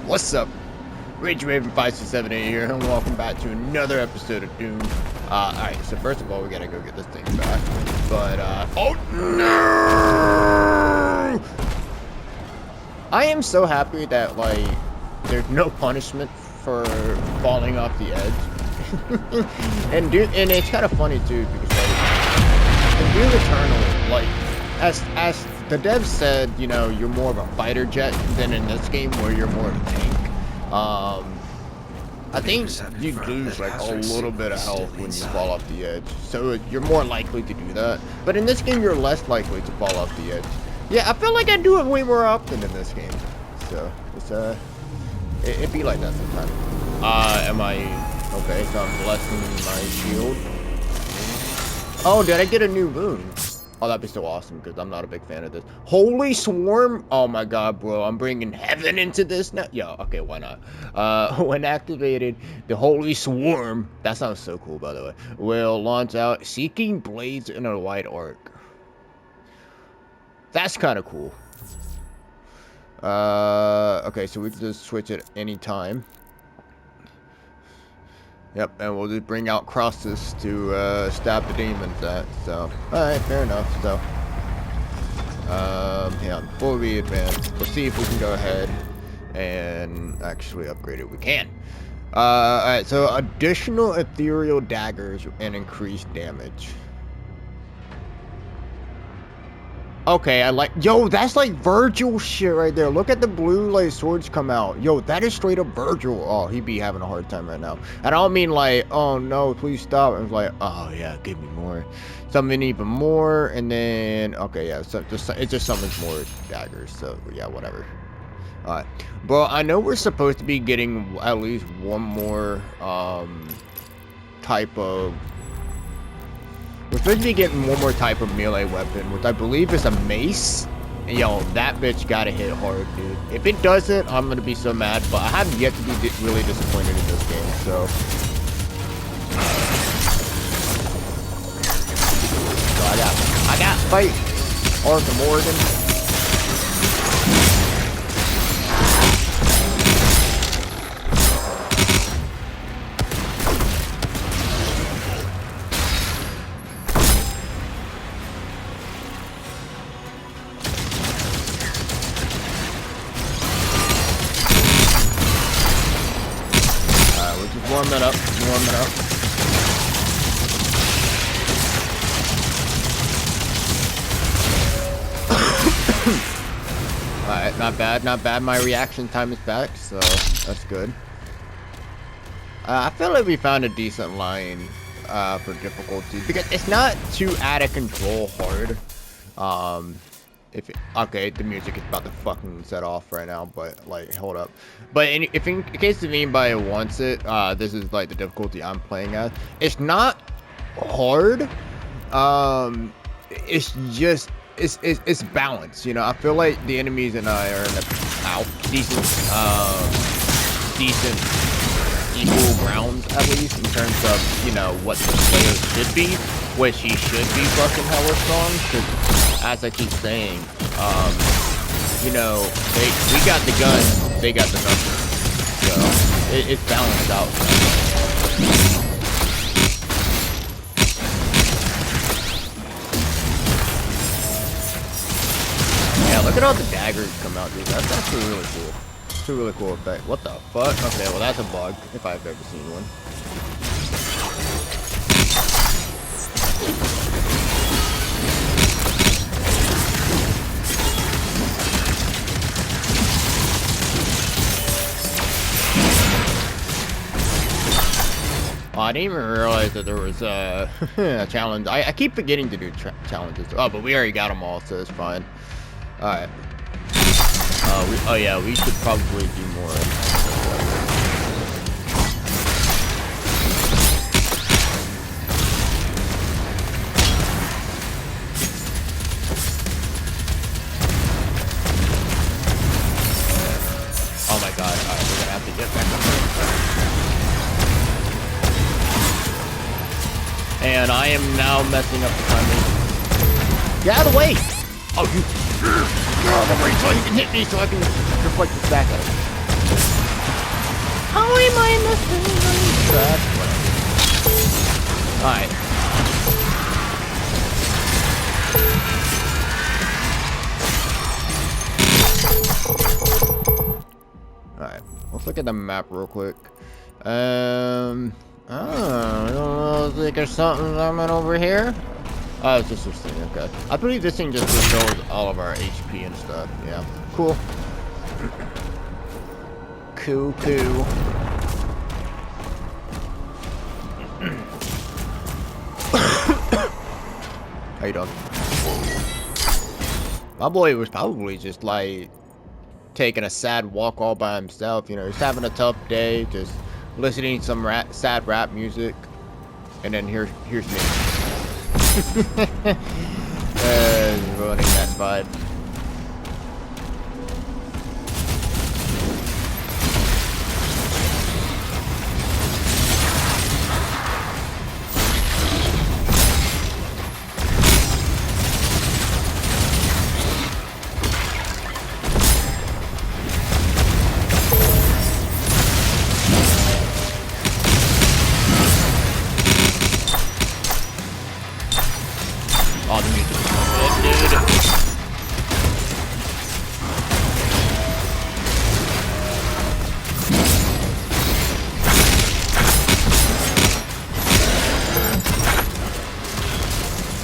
What's up? Rage Raven 5678 here, and welcome back to another episode of Doom. Alright, so first of all, we gotta go get this thing back. But, oh no! I am so happy that, like, there's no punishment for falling off the edge. and it's kind of funny, too, because, like, in Doom Eternal, like, as the devs said, you know, you're more of a fighter jet than in this game where you're more of a tank. I think you lose like a little bit of health when you fall off the edge, so you're more likely to do that. But in this game, you're less likely to fall off the edge. Yeah, I feel like I do it way more often in this game. So it's it be like that sometimes. Am I okay? So I'm blessing my shield. Oh, did I get a new boon? Oh, that'd be so awesome, because I'm not a big fan of this. Holy Swarm? Oh my god, bro. I'm bringing heaven into this now. Yo, okay, why not? When activated, the Holy Swarm, that sounds so cool, by the way, will launch out Seeking Blades in a wide arc. That's kind of cool. Okay, so we can just switch it anytime. Yep, and we'll just bring out crosses to stab the demons at. So, alright, fair enough. So, yeah, before we advance, let's see if we can go ahead and actually upgrade it. We can. Alright, so additional ethereal daggers and increased damage. Okay, I like, yo, that's like Virgil shit right there. Look at the blue like swords come out. Yo, that is straight up Virgil. Oh, he be having a hard time right now. And I don't mean like, oh no, please stop. It's like, oh yeah, give me more. Something even more, and then okay, yeah, so it just summons more daggers. So yeah, whatever. Alright. Bro, I know we're supposed to be getting at least one more type of, we're supposed to be getting one more type of melee weapon, which I believe is a mace. And yo, that bitch gotta hit hard, dude. If it doesn't, I'm gonna be so mad. But I have yet to be really disappointed in this game, so. So I got fight Arkham Morgan. Warm it up, warm it up. Alright, not bad, not bad. My reaction time is back, so that's good. I feel like we found a decent line for difficulty, because it's not too out of control hard. Okay, the music is about to fucking set off right now, but like, hold up. But in case if anybody wants it, this is like the difficulty I'm playing at. It's not hard. It's just it's balanced. You know, I feel like the enemies and I are in a decent equal grounds, at least in terms of, you know, what the player should be, which he should be fucking hella strong. Because as I keep saying, you know, we got the gun, they got the numbers, so it's balanced out. Yeah, look at all the daggers come out, dude. That's actually really cool. It's a really cool effect. What the fuck? Okay, well that's a bug, if I've ever seen one. Oh, I didn't even realize that there was a challenge. I keep forgetting to do challenges. Oh, but we already got them all, so it's fine. Alright. Oh yeah, we should probably do more. Oh my god, alright, we're gonna have to get back up there. And I am now messing up the timing. Get out of the way! Oh, you... Get out of the way so you can hit me so I can deflect this back at him. How am I missing that? Alright. Alright, let's look at the map real quick. Oh, I don't know, think there's something over here? Oh, it's just this thing, okay. I believe this thing just restores all of our HP and stuff, yeah. Cool. Cool. How you doing? My boy was probably just like taking a sad walk all by himself, you know, he's having a tough day, just listening to some sad rap music, and then here's me. Ruining that vibe. Oh, the music is so good, dude.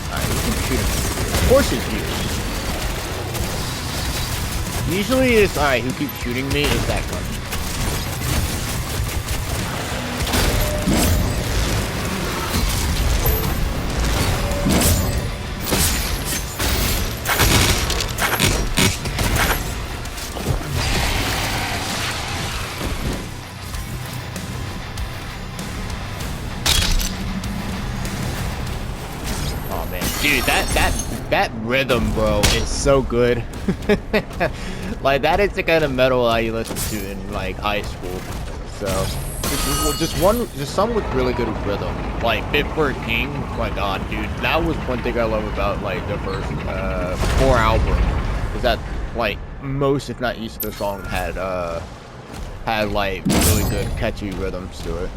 Alright, you can shoot him. Of course it's you. Usually it's, alright, who keeps shooting me is that gun. Dude, that rhythm, bro, is so good. Like, that is the kind of metal I listened to in like high school. So, just some with really good rhythm. Like Bitburger King, my god, dude, that was one thing I love about like the first 4 albums. Is that like most, if not each of the songs had like really good catchy rhythms to it.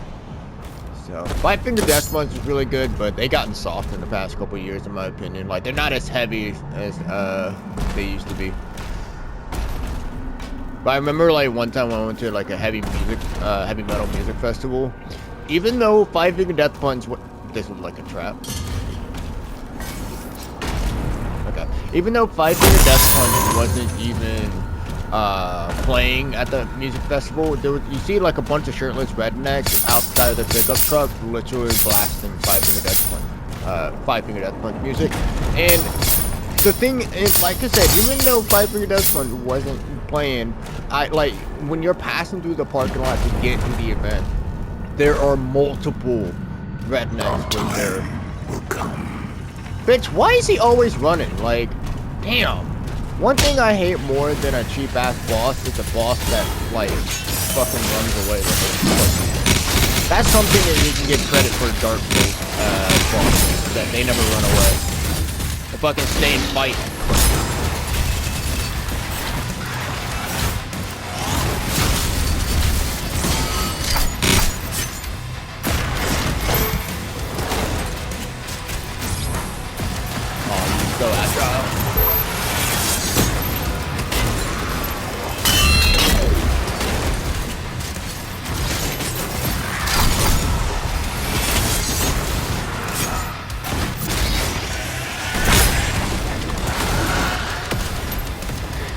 So, Five Finger Death Punch is really good, but they gotten soft in the past couple years, in my opinion. Like, they're not as heavy as they used to be. But I remember, like, one time when I went to like a heavy metal music festival. Even though Five Finger Death Punch, this was like a trap. Okay. Even though Five Finger Death Punch wasn't even playing at the music festival, you see like a bunch of shirtless rednecks outside of the pickup truck literally blasting Five Finger Death Punch music. And the thing is, like I said, even though Five Finger Death Punch wasn't playing, when you're passing through the parking lot to get to the event, there are multiple rednecks when they're... Bitch, why is he always running? Like, damn. One thing I hate more than a cheap-ass boss is a boss that, like, fucking runs away with it. That's something that you can get credit for Dark Souls bosses, that they never run away. They fucking stay and fight. Oh, you so agile.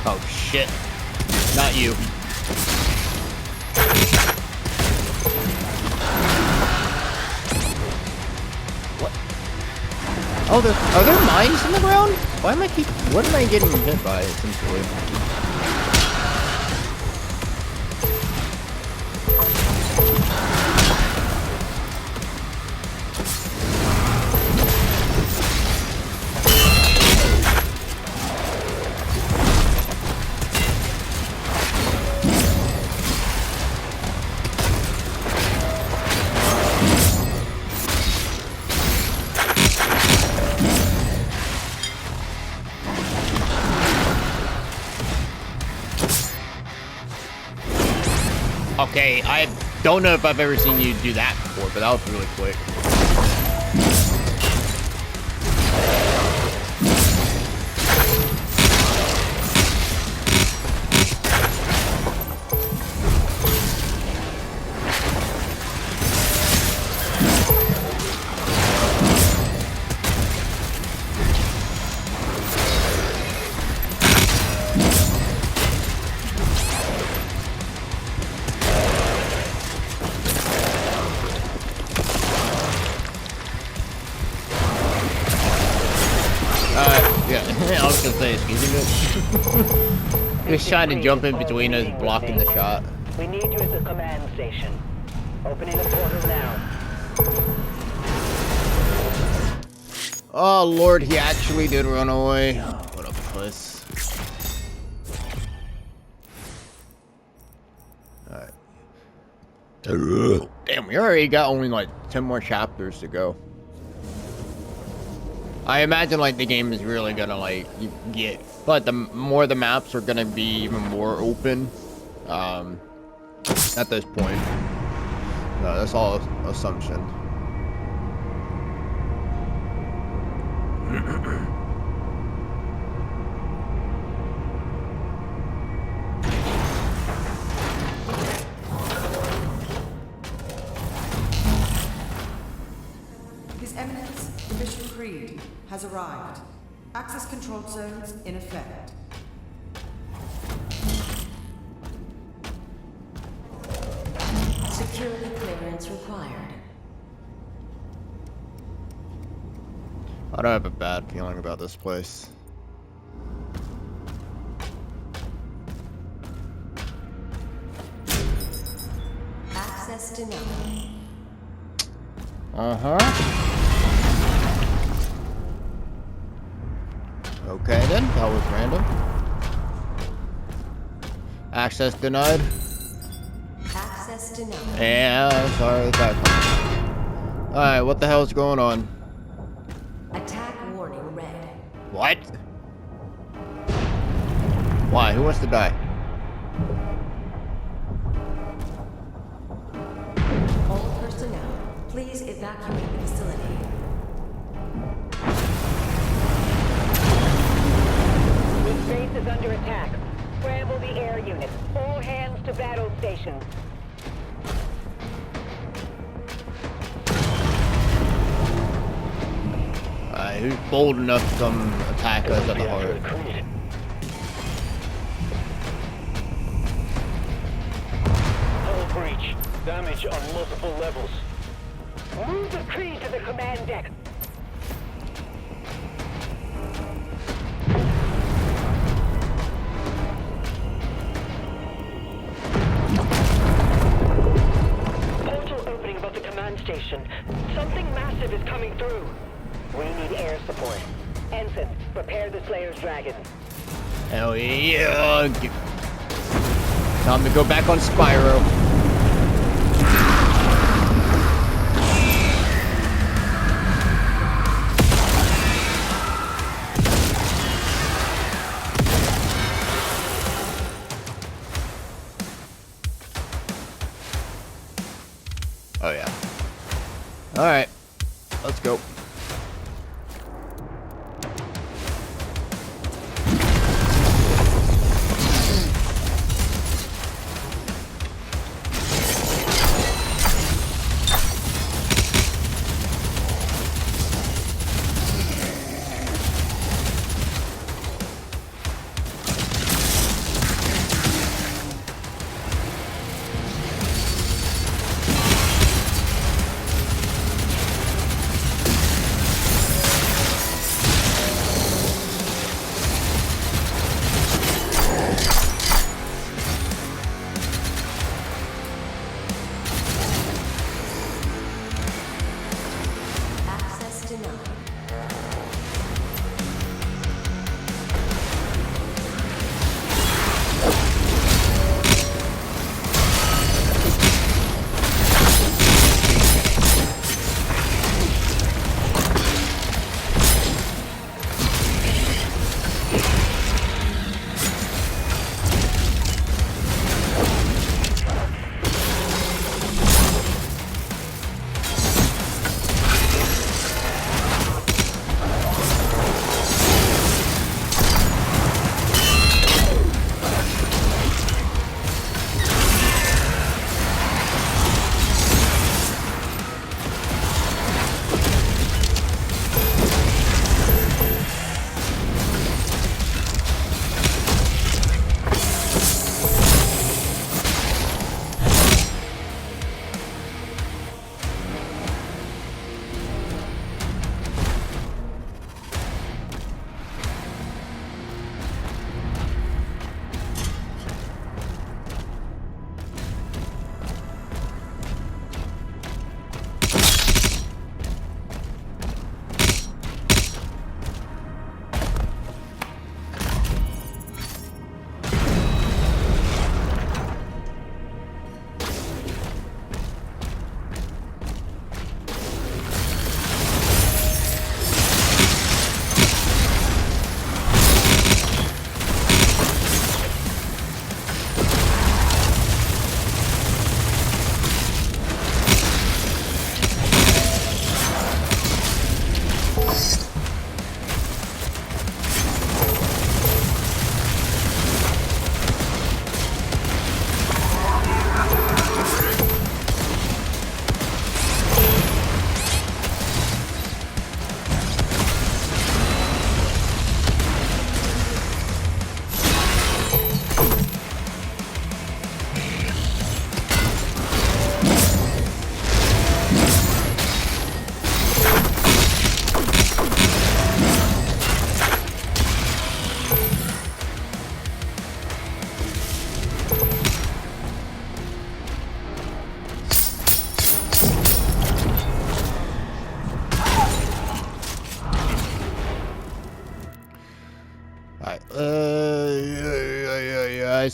Oh shit. Not you. What? Oh, are there mines in the ground? What am I getting hit by, essentially? Okay, don't know if I've ever seen you do that before, but that was really quick. Yeah, I was gonna say, excuse me. Just trying to jump in between us, blocking the shot. We need you at the command station. Opening the portal now. Oh lord, he actually did run away. What a puss. Alright. Damn, we already got only like 10 more chapters to go. I imagine like the game is really gonna like get, but the more the maps are gonna be even more open at this point. No, that's all assumption. His Eminence, the Bishop Creed, has arrived. Access control zones in effect. Security clearance required. I don't have a bad feeling about this place. Access denied. Uh-huh. Okay then, that was random. Access denied. Access denied. Yeah, sorry that comes. Alright, what the hell's going on? Attack warning red. What? Why? Who wants to die? All personnel, please evacuate the facility. This base is under attack. Scramble the air units. All hands to battle stations. Who's bold enough to come attack us at the heart? Hull breach. Damage on multiple levels. Move the Creed to the command deck. Portal opening above the command station. Something massive is coming through. We need air support. Ensign, prepare the Slayer's Dragon. Hell yeah! Time to go back on Spyro. Oh yeah. Alright. Let's go.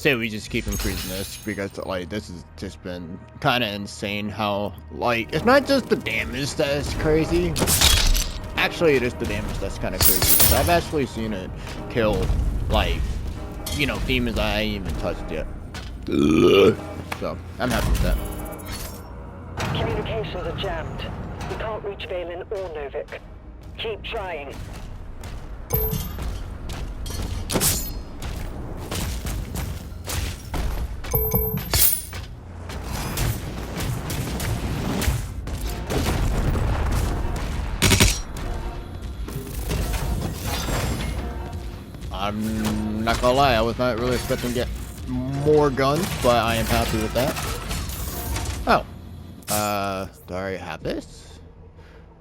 say we just keep increasing this because like this has just been kind of insane how like it's not just the damage that is crazy. Actually, it is the damage that's kind of crazy. So I've actually seen it kill like demons I ain't even touched yet. So I'm happy with that. Communications are jammed. We can't reach Valen or Novik. Keep trying. I'm not gonna lie, I was not really expecting to get more guns, but I am happy with that. Oh. Do I already have this?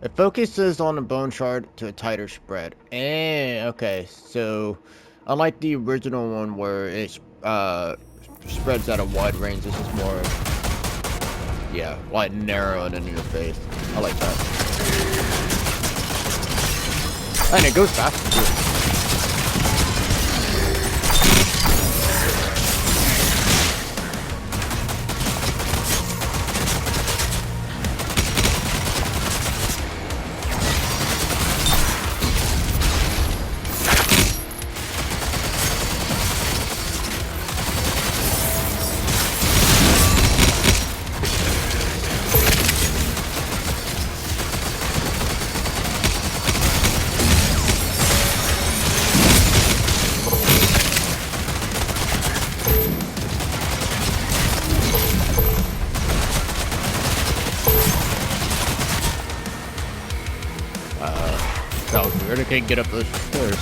It focuses on the bone shard to a tighter spread. Okay, so unlike the original one where it spreads out a wide range, this is more, yeah, like narrow and in your face. I like that. And it goes faster too. That was weird. I can't get up those stairs.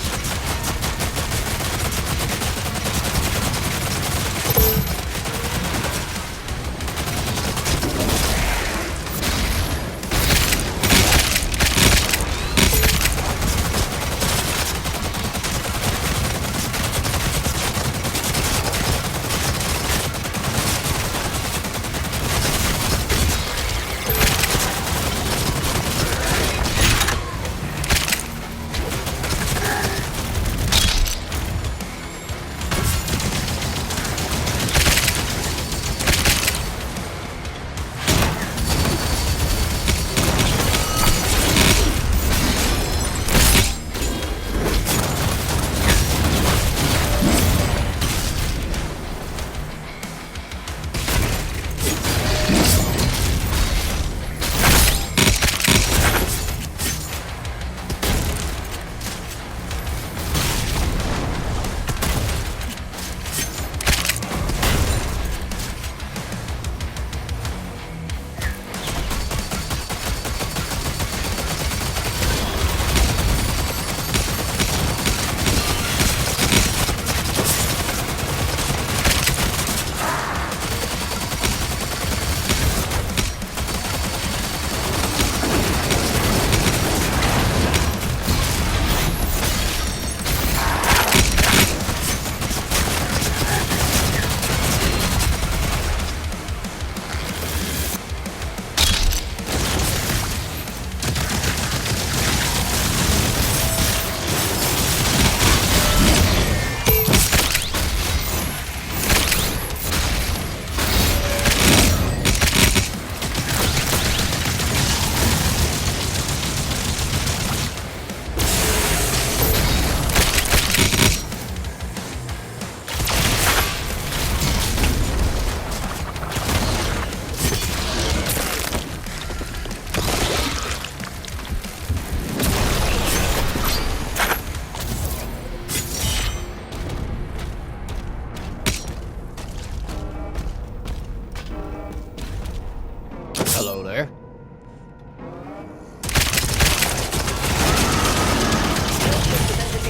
Hello there. The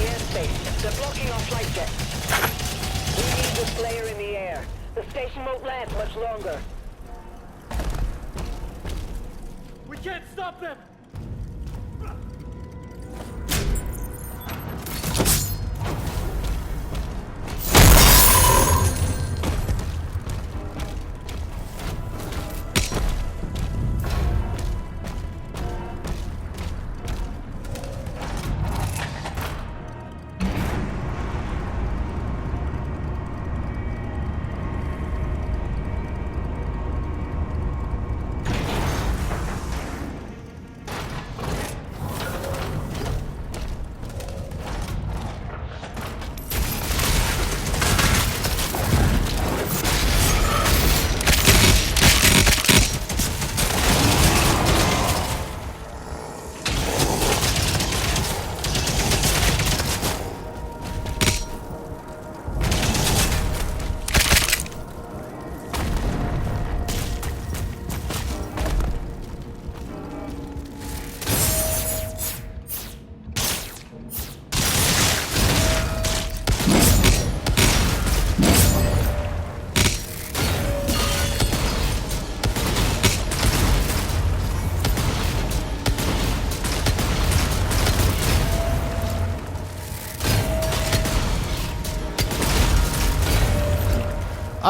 airspace. They're blocking our flight jets. We need the Slayer in the air. The station won't last much longer. We can't stop them!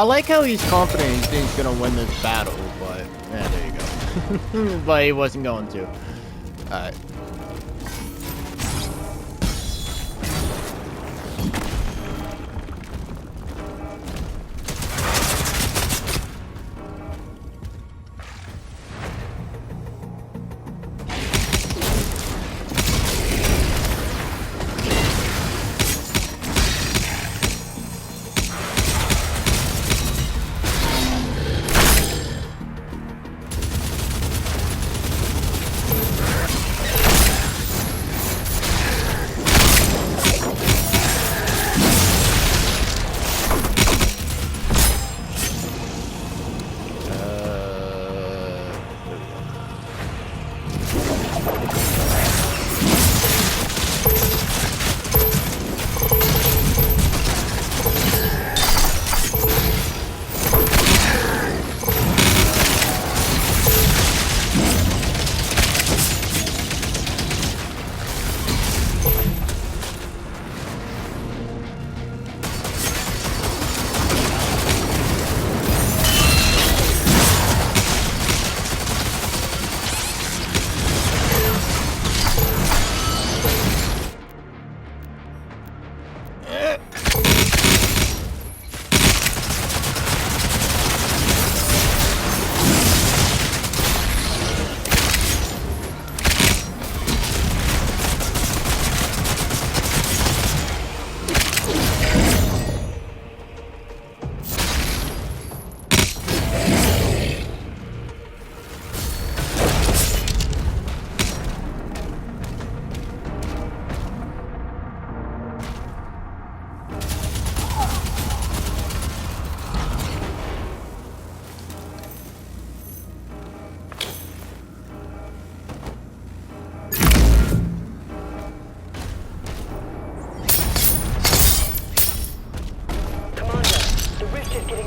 I like how he's confident he thinks he's gonna win this battle, but yeah, there you go. But he wasn't going to. Alright.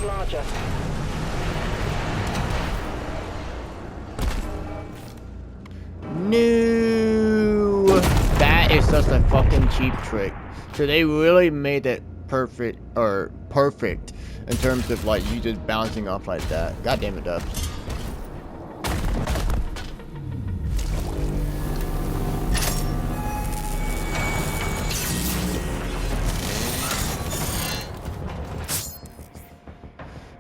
larger. No, that is just a fucking cheap trick. So they really made it perfect in terms of like you just bouncing off like that. God damn it, Duff.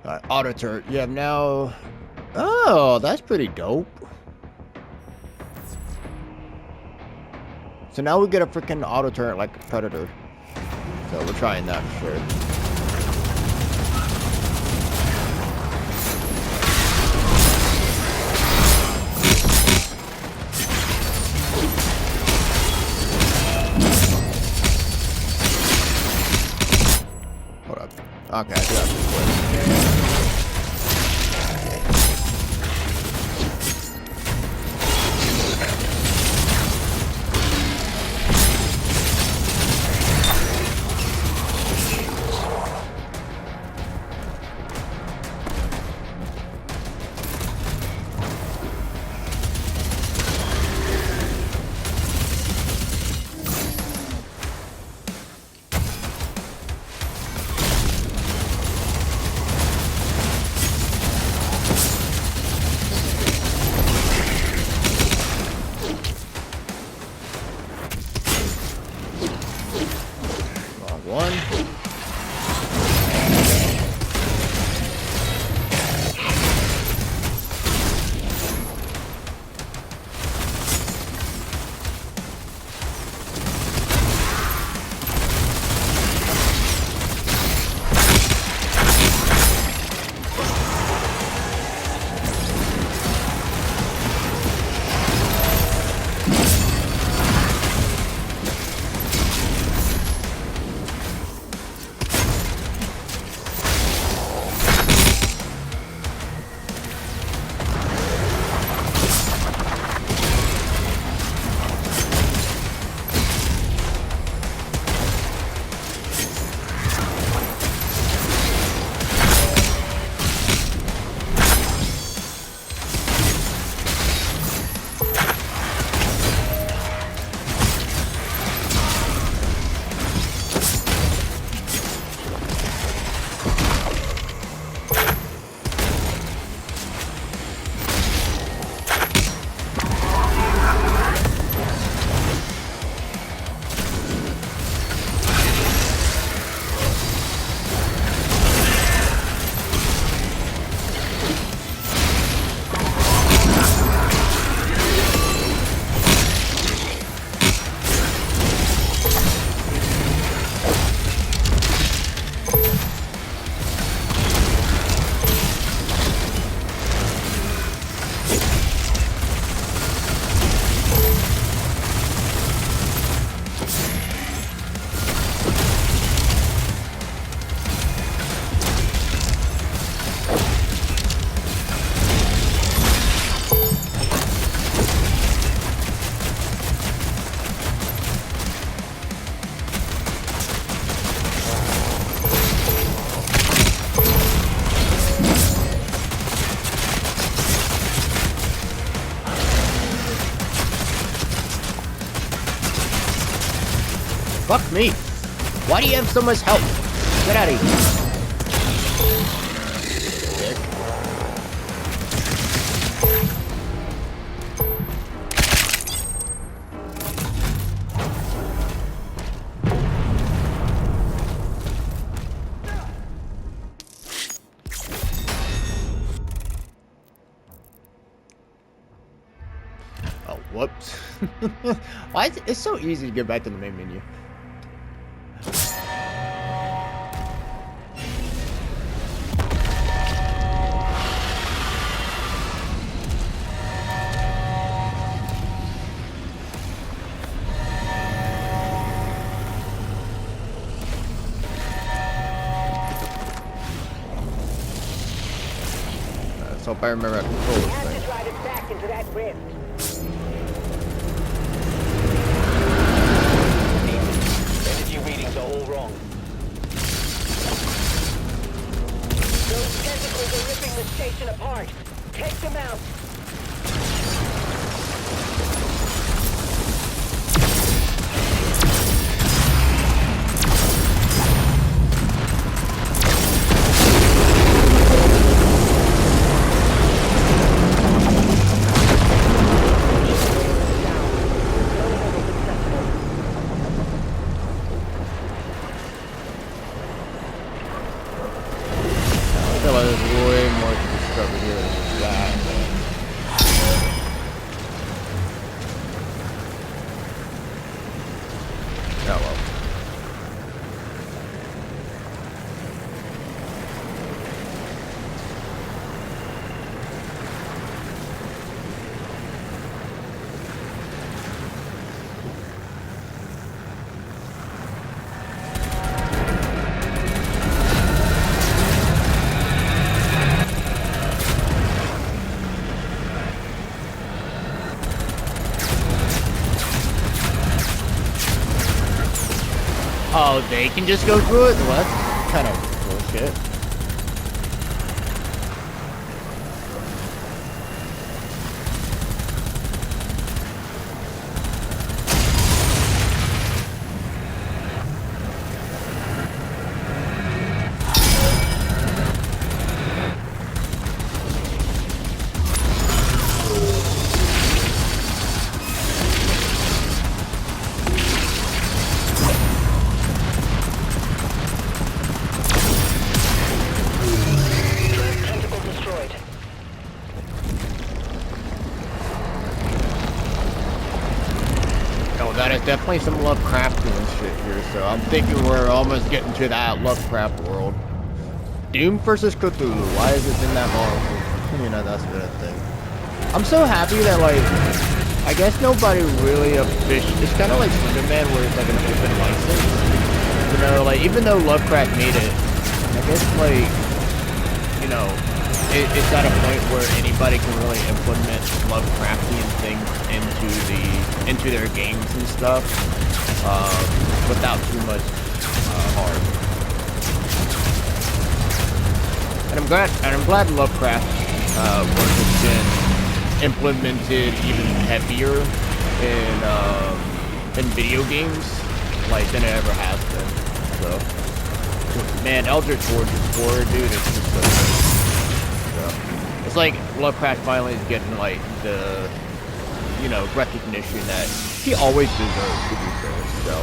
Alright, auto turret. You have now. Oh, that's pretty dope. So now we get a freaking auto turret like a Predator. So we're trying that for sure. Hold up. Okay, I do have to quit. Fuck me. Why do you have so much health? Get out of here. Dick. Oh, whoops. Why is it's so easy to get back to the main menu? Let's hope I remember how to control this We have thing. to drive it back into that rift. Energy readings are all wrong. Those tentacles are ripping the station apart. Take them out. I feel like there's way more to discover here than just that. Oh well. Oh, they can just go through it? Well, that's kind of bullshit. Tentacle destroyed. Oh, that is definitely some Lovecraftian shit here, so I'm thinking we're almost getting to that Lovecraft world. Doom versus Cthulhu, why is it in that long? You know, that's been a thing. I'm so happy that, like, I guess nobody really it's kind of like Slenderman where it's like an open license. You know, like, even though Lovecraft made it, I guess, like, you know, it's at a point where anybody can really implement Lovecraftian things into their games and stuff, without too much harm. And I'm glad Lovecraft work has been implemented even heavier in video games, like than it ever has been. So, man, Eldritch Horror, dude, it's just so good. It's like Lovecraft finally is getting like the, you know, recognition that he always deserved, to be fair. So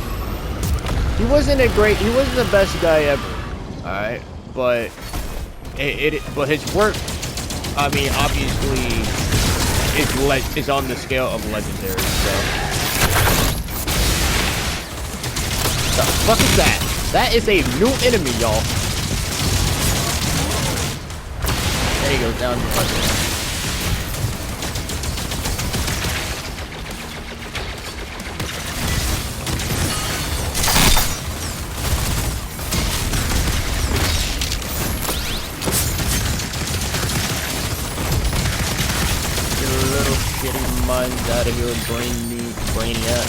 he wasn't the best guy ever, all right, but but his work, I mean, obviously is on the scale of legendary. So the fuck is that? That is a new enemy, y'all. There he goes down. Get a little shitty minds out of here, brainiac.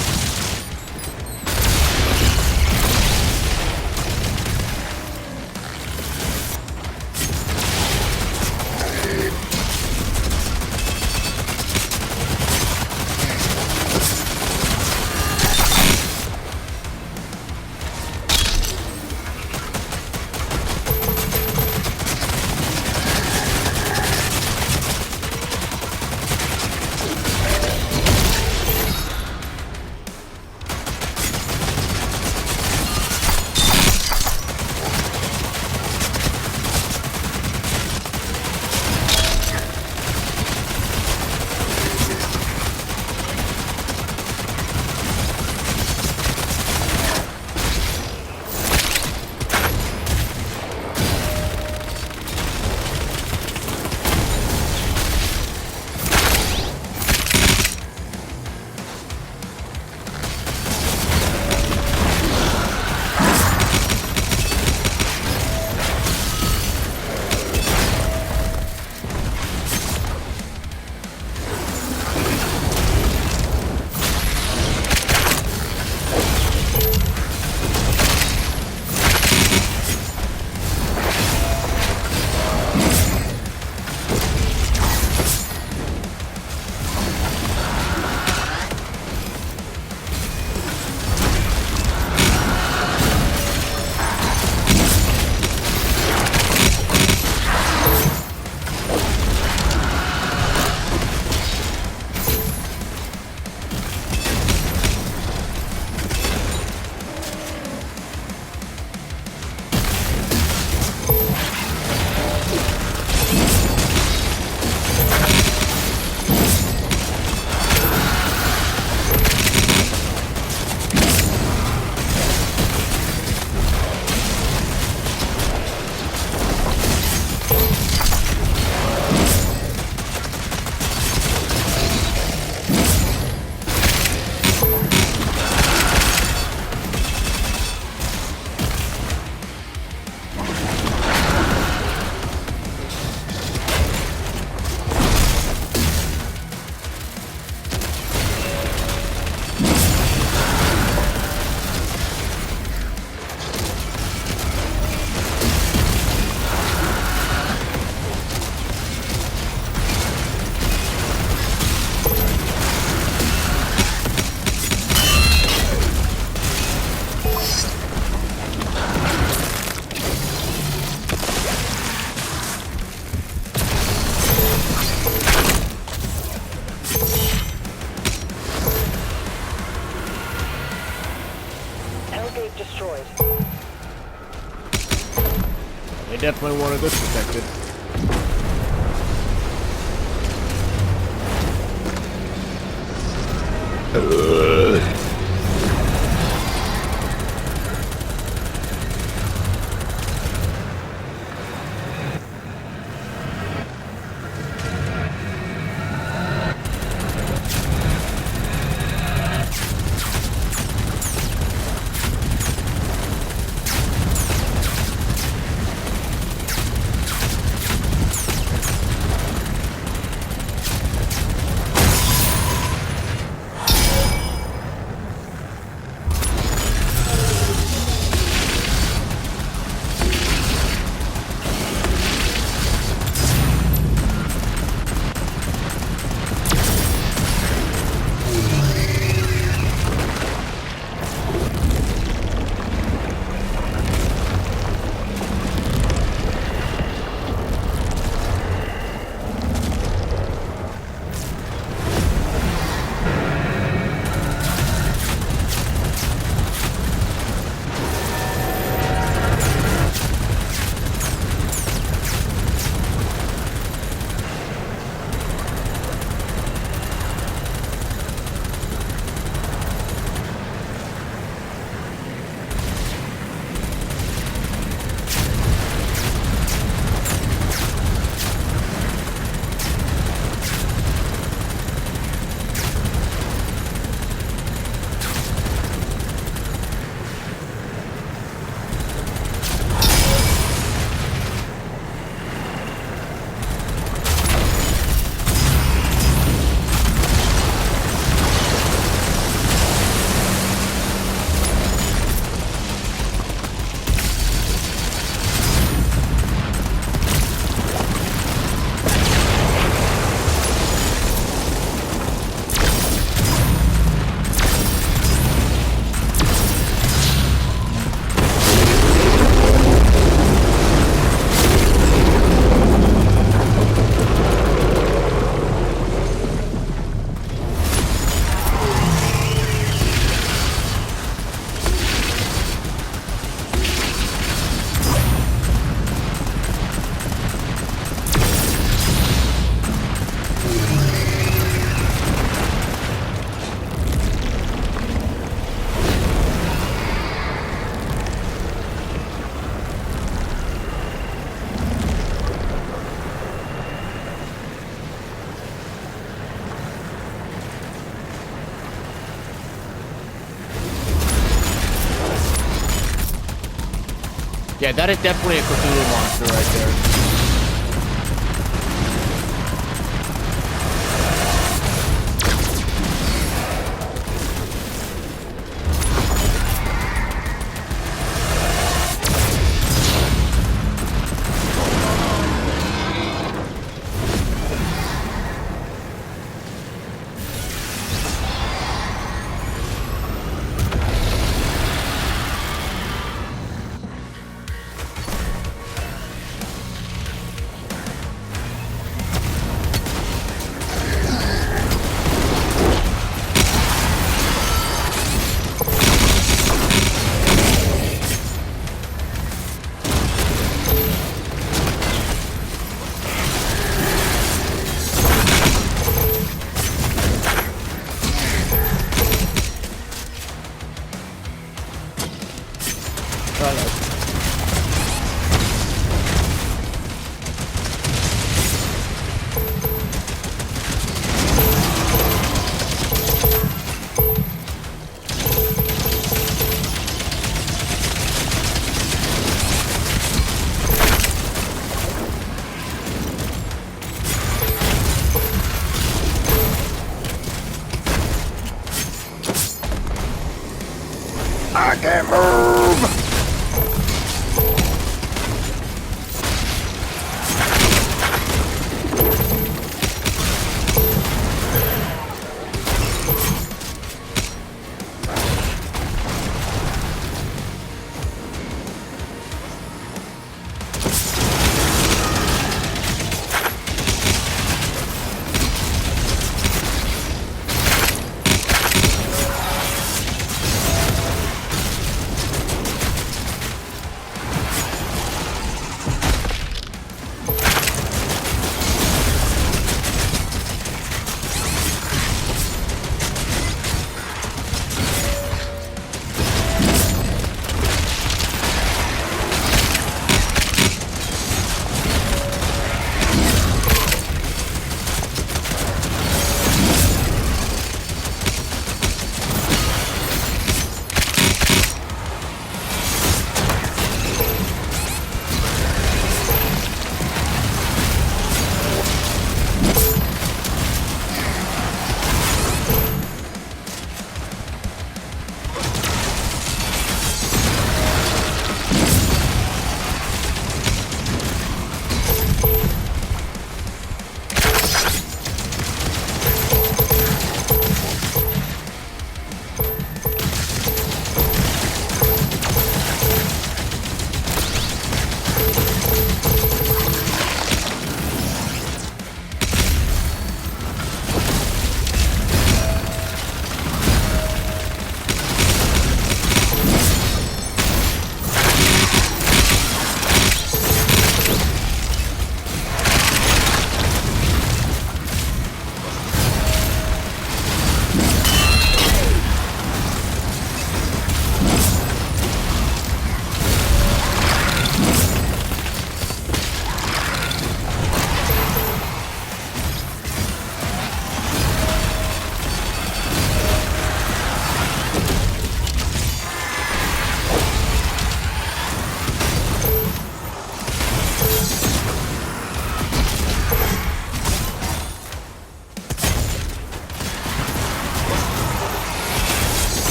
definitely wanted this protected. Yeah, that is definitely a Cthulhu monster right there.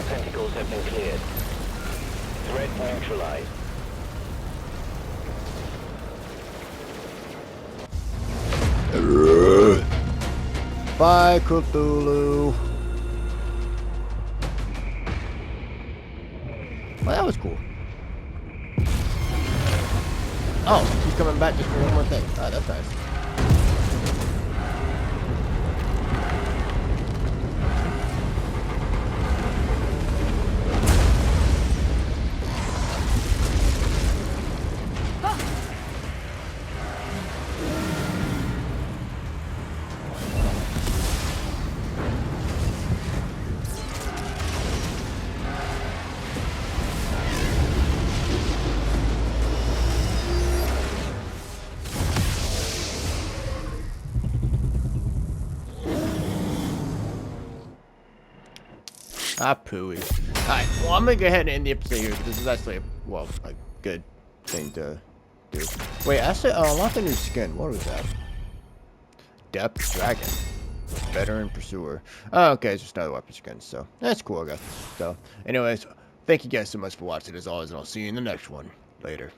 tentacles have been cleared. Threat neutralized. Bye, Cthulhu. Well, that was cool. Oh, he's coming back just for one more thing. Oh, that's nice. Ah, pooey. Alright, well, I'm gonna go ahead and end the episode here. This is actually, well, a good thing to do. Wait, actually, unlock a new skin. What was that? Depth Dragon. Veteran Pursuer. Oh, okay, it's just another weapon skin, so that's cool, I guess. So, anyways, thank you guys so much for watching as always, and I'll see you in the next one. Later.